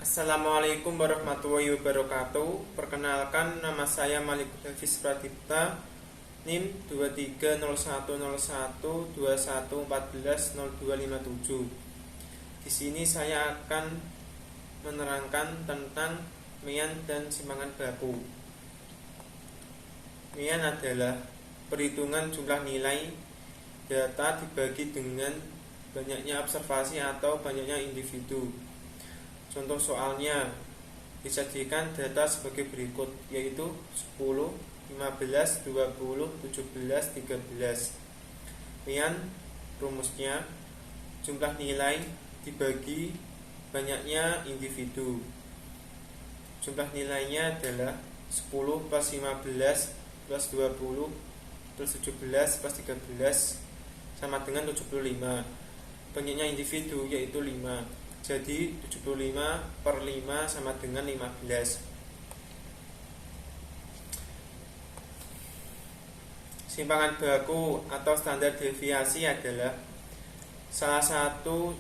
Assalamualaikum warahmatullahi wabarakatuh. Perkenalkan, nama saya Malik Hafiz Pradipta, NIM 23010121140257. Di sini saya akan menerangkan tentang Mean dan simpangan baku. Mean adalah perhitungan jumlah nilai data dibagi dengan banyaknya observasi atau banyaknya individu. Contoh soalnya disajikan data sebagai berikut, yaitu 10, 15, 20, 17, 13. Mean rumusnya jumlah nilai dibagi banyaknya individu. Jumlah nilainya adalah 10 plus 15 plus 20 plus 17 plus 13 sama dengan 75. Banyaknya individu yaitu 5. Jadi 75 per 5 sama dengan 15. Simpangan baku atau standar deviasi adalah salah satu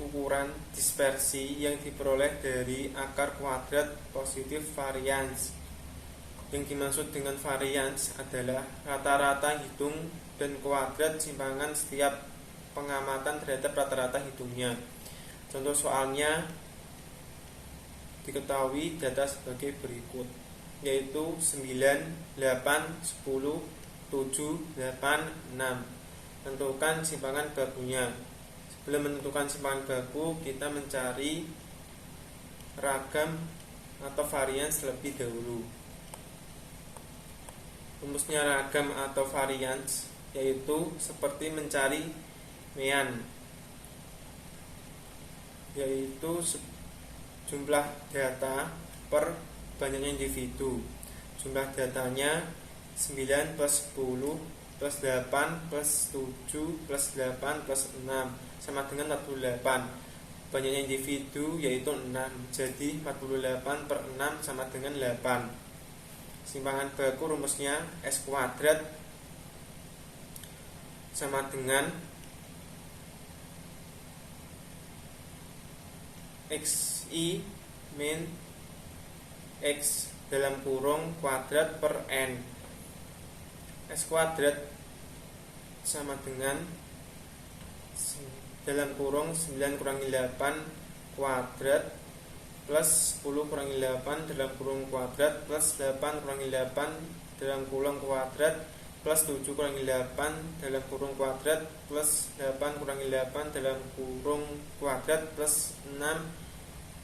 ukuran dispersi yang diperoleh dari akar kuadrat positif varians. Yang dimaksud dengan varians adalah rata-rata hitung dan kuadrat simpangan setiap pengamatan terhadap rata-rata hitungnya. Contoh soalnya diketahui data sebagai berikut, yaitu 9, 8, 10, 7, 8, 6. Tentukan simpangan bakunya. Sebelum menentukan simpangan baku, kita mencari ragam atau varians terlebih dahulu. Rumusnya ragam atau varians yaitu seperti mencari mean, yaitu jumlah data per banyaknya individu. Jumlah datanya 9 plus 10 plus 8 plus 7 plus 8 plus 6 sama dengan 48. Banyaknya individu yaitu 6. Jadi 48 per 6 sama dengan 8. Simpangan baku rumusnya S kuadrat sama dengan XI min X dalam kurung kuadrat per N. S kuadrat sama dengan dalam kurung 9 kurangi 8 kuadrat plus 10 kurangi 8 dalam kurung kuadrat plus 8 kurangi 8 dalam kurung kuadrat plus 7 kurangi 8 dalam kurung kuadrat plus 8 kurangi 8 dalam kurung kuadrat plus 6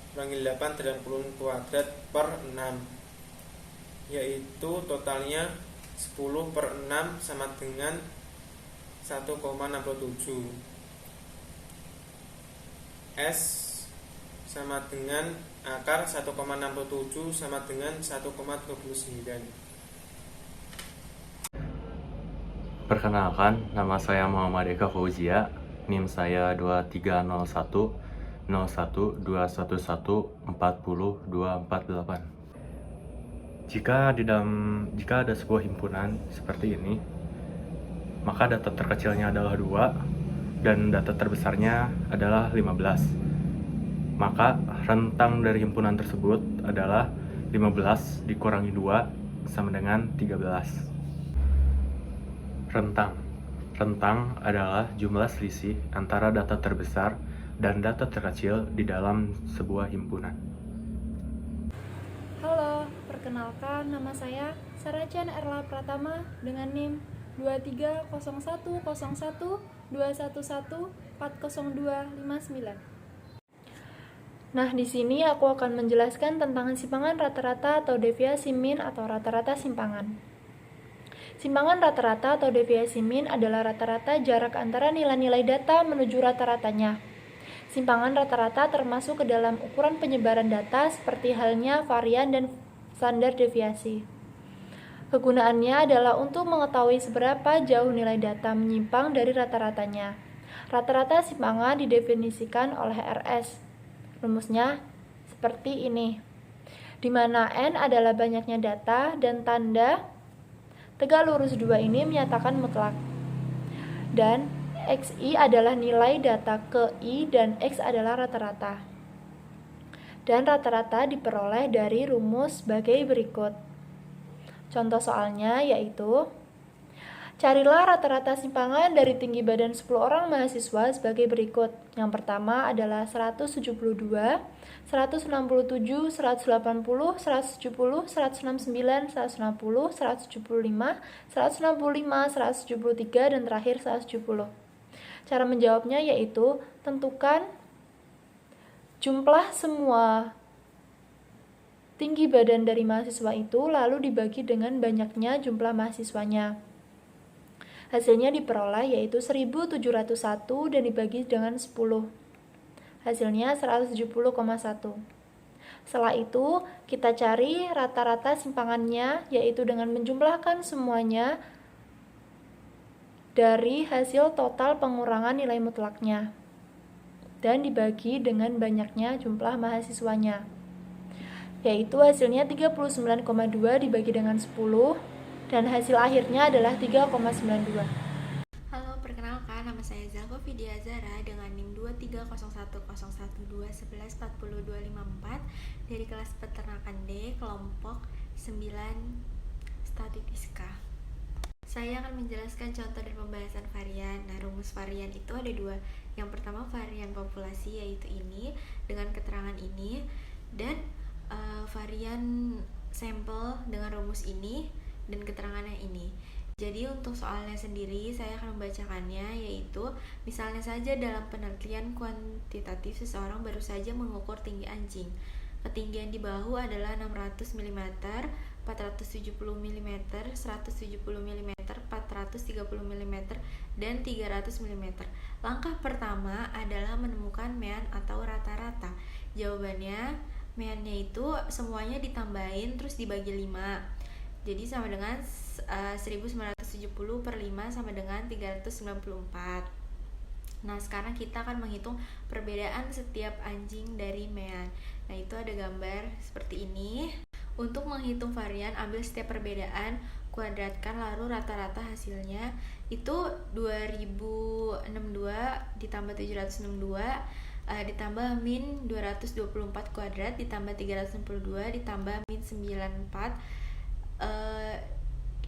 kurangi 8 dalam kurung kuadrat per 6, yaitu totalnya 10 per 6 sama dengan 1,67. S sama dengan akar 1,67 sama dengan 1,29. Perkenalkan, nama saya Muhammad Eka Fauzia, NIM saya 23010121140248. Jika ada sebuah himpunan seperti ini, maka data terkecilnya adalah 2 dan data terbesarnya adalah 15. Maka rentang dari himpunan tersebut adalah 15 dikurangi 2 sama dengan 13. Rentang adalah jumlah selisih antara data terbesar dan data terkecil di dalam sebuah himpunan. Halo, perkenalkan nama saya Sarachan Erla Pratama dengan NIM 230121141140259. Nah, di sini aku akan menjelaskan tentang simpangan rata-rata atau deviasi min atau rata-rata simpangan. Simpangan rata-rata atau deviasi min adalah rata-rata jarak antara nilai-nilai data menuju rata-ratanya. Simpangan rata-rata termasuk ke dalam ukuran penyebaran data seperti halnya varian dan standar deviasi. Kegunaannya adalah untuk mengetahui seberapa jauh nilai data menyimpang dari rata-ratanya. Rata-rata simpangan didefinisikan oleh RS. Rumusnya seperti ini, di mana N adalah banyaknya data dan tanda tegak lurus 2 ini menyatakan mutlak. Dan XI adalah nilai data ke I dan X adalah rata-rata. dan rata-rata diperoleh dari rumus sebagai berikut. Contoh soalnya yaitu, carilah rata-rata simpangan dari tinggi badan 10 orang mahasiswa sebagai berikut. Yang pertama adalah 172, 167, 180, 170, 169, 160, 175, 165, 173, dan terakhir 170. Cara menjawabnya yaitu, tentukan jumlah semua tinggi badan dari mahasiswa itu lalu dibagi dengan banyaknya jumlah mahasiswanya. Hasilnya diperoleh yaitu 1701 dan dibagi dengan 10. Hasilnya 170,1. Setelah itu, kita cari rata-rata simpangannya yaitu dengan menjumlahkan semuanya dari hasil total pengurangan nilai mutlaknya dan dibagi dengan banyaknya jumlah mahasiswanya. Yaitu hasilnya 39,2 dibagi dengan 10 dan hasil akhirnya adalah 3,92. Halo, perkenalkan nama saya Zalfa Vidya Zara dengan NIM 2301011402554 dari kelas peternakan D, kelompok 9 Statistika. Saya akan menjelaskan contoh dan pembahasan varian. Nah, rumus varian itu ada dua. Yang pertama varian populasi, yaitu ini dengan keterangan ini, dan varian sampel dengan rumus ini dan keterangannya ini. Jadi untuk soalnya sendiri saya akan membacakannya, yaitu misalnya saja dalam penelitian kuantitatif seseorang baru saja mengukur tinggi anjing. Ketinggian di bahu adalah 600 mm, 470 mm, 170 mm, 430 mm, dan 300 mm. Langkah pertama adalah menemukan mean atau rata-rata. Jawabannya, meannya itu semuanya ditambahin terus dibagi 5. Jadi sama dengan 1970 per 5 sama dengan 394. Nah, sekarang kita akan menghitung perbedaan setiap anjing dari mean. Nah, itu ada gambar seperti ini. Untuk menghitung varian, ambil setiap perbedaan, kuadratkan, lalu rata-rata hasilnya itu 2062 ditambah 762 ditambah min 224 kuadrat ditambah 362 ditambah min 94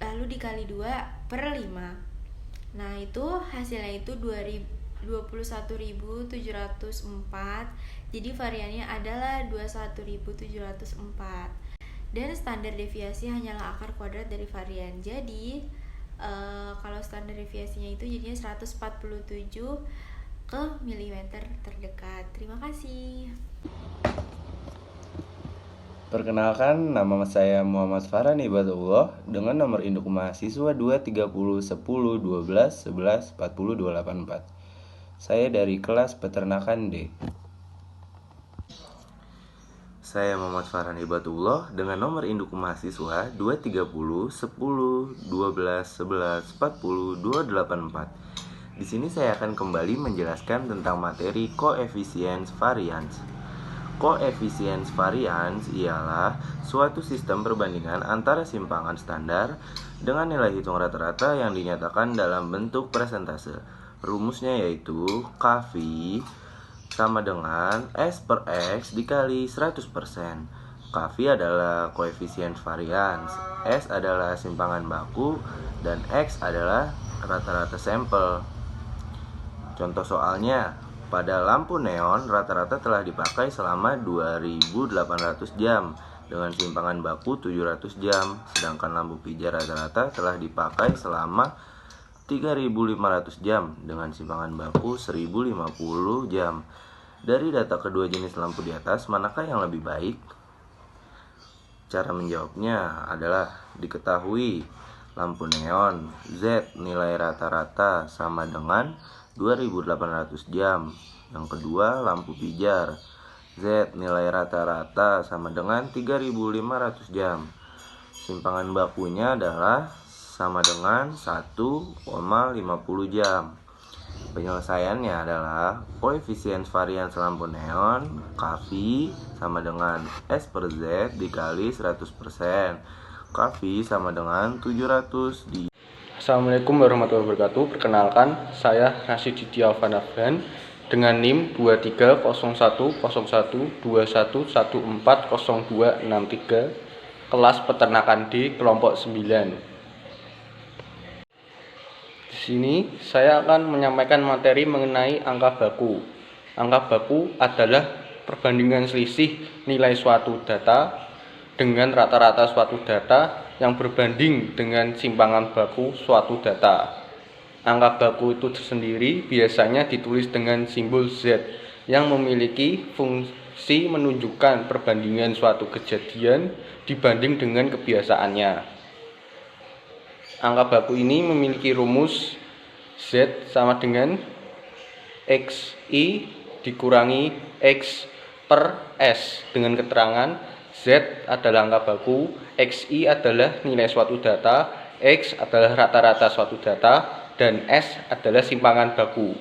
lalu dikali 2 per 5. Nah, itu hasilnya itu 21.704. Jadi variannya adalah 21.704. Dan standar deviasi hanyalah akar kuadrat dari varian. Jadi kalau standar deviasinya itu jadinya 147 ke milimeter terdekat. Terima kasih. Perkenalkan, nama saya Muhammad Farhan Ibadullah dengan nomor induk mahasiswa 2301012114024. Saya dari kelas peternakan D. Saya Muhammad Farhan Ibadullah dengan nomor induk mahasiswa 2301012114024. Di sini saya akan kembali menjelaskan tentang materi coefficient variance. Coefficient variance ialah suatu sistem perbandingan antara simpangan standar dengan nilai hitung rata-rata yang dinyatakan dalam bentuk persentase. Rumusnya yaitu KV sama dengan S per X dikali 100%. KV adalah koefisien varians, S adalah simpangan baku, dan X adalah rata-rata sampel. Contoh soalnya, pada lampu neon rata-rata telah dipakai selama 2.800 jam dengan simpangan baku 700 jam, sedangkan lampu pijar rata-rata telah dipakai selama 3.500 jam dengan simpangan baku 1.050 jam. Dari data kedua jenis lampu di atas, manakah yang lebih baik? Cara menjawabnya adalah diketahui lampu neon Z nilai rata-rata sama dengan 2.800 jam. Yang kedua, lampu pijar Z nilai rata-rata sama dengan 3.500 jam. Simpangan bakunya adalah sama dengan 1,50 jam. Penyelesaiannya adalah koefisien varians lampu neon KV sama dengan S per Z dikali 100%. KV sama dengan 700 Assalamualaikum warahmatullahi wabarakatuh. Perkenalkan, saya Rasiditya Alvan Afgan dengan NIM 23010121140263 kelas peternakan D kelompok 9. Di sini saya akan menyampaikan materi mengenai angka baku. Angka baku adalah perbandingan selisih nilai suatu data dengan rata-rata suatu data yang berbanding dengan simpangan baku suatu data. Angka baku itu sendiri biasanya ditulis dengan simbol Z yang memiliki fungsi menunjukkan perbandingan suatu kejadian dibanding dengan kebiasaannya. Angka baku ini memiliki rumus Z sama dengan XI dikurangi X per S dengan keterangan Z adalah angka baku, XI adalah nilai suatu data, X adalah rata-rata suatu data, dan S adalah simpangan baku.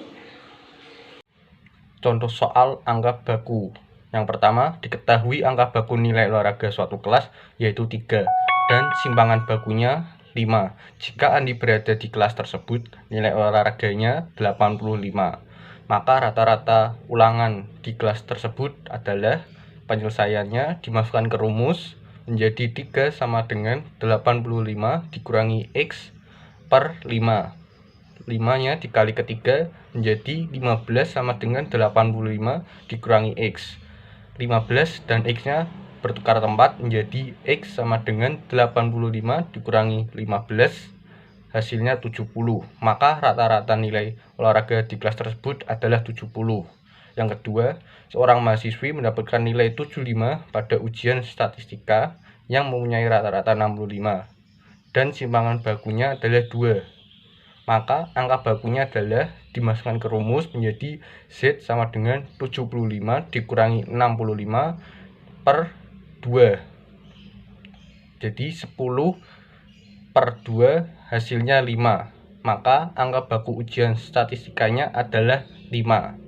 Contoh soal angka baku. Yang pertama, diketahui angka baku nilai olahraga suatu kelas yaitu 3 dan simpangan bakunya 5. Jika Andi berada di kelas tersebut, nilai olahraganya 85. Maka rata-rata ulangan di kelas tersebut adalah penyelesaiannya dimasukkan ke rumus menjadi 3 sama dengan 85 dikurangi X per 5. 5-nya dikali ke 3 menjadi 15 sama dengan 85 dikurangi X. 15 dan X-nya bertukar tempat menjadi X sama dengan 85 dikurangi 15, hasilnya 70. Maka rata-rata nilai olahraga di kelas tersebut adalah 70. Yang kedua, seorang mahasiswi mendapatkan nilai 75 pada ujian statistika yang mempunyai rata-rata 65 dan simpangan bakunya adalah 2. Maka angka bakunya adalah dimasukkan ke rumus menjadi Z sama dengan 75 dikurangi 65 per 2. Jadi 10 per 2 hasilnya 5. Maka angka baku ujian statistikanya adalah 5.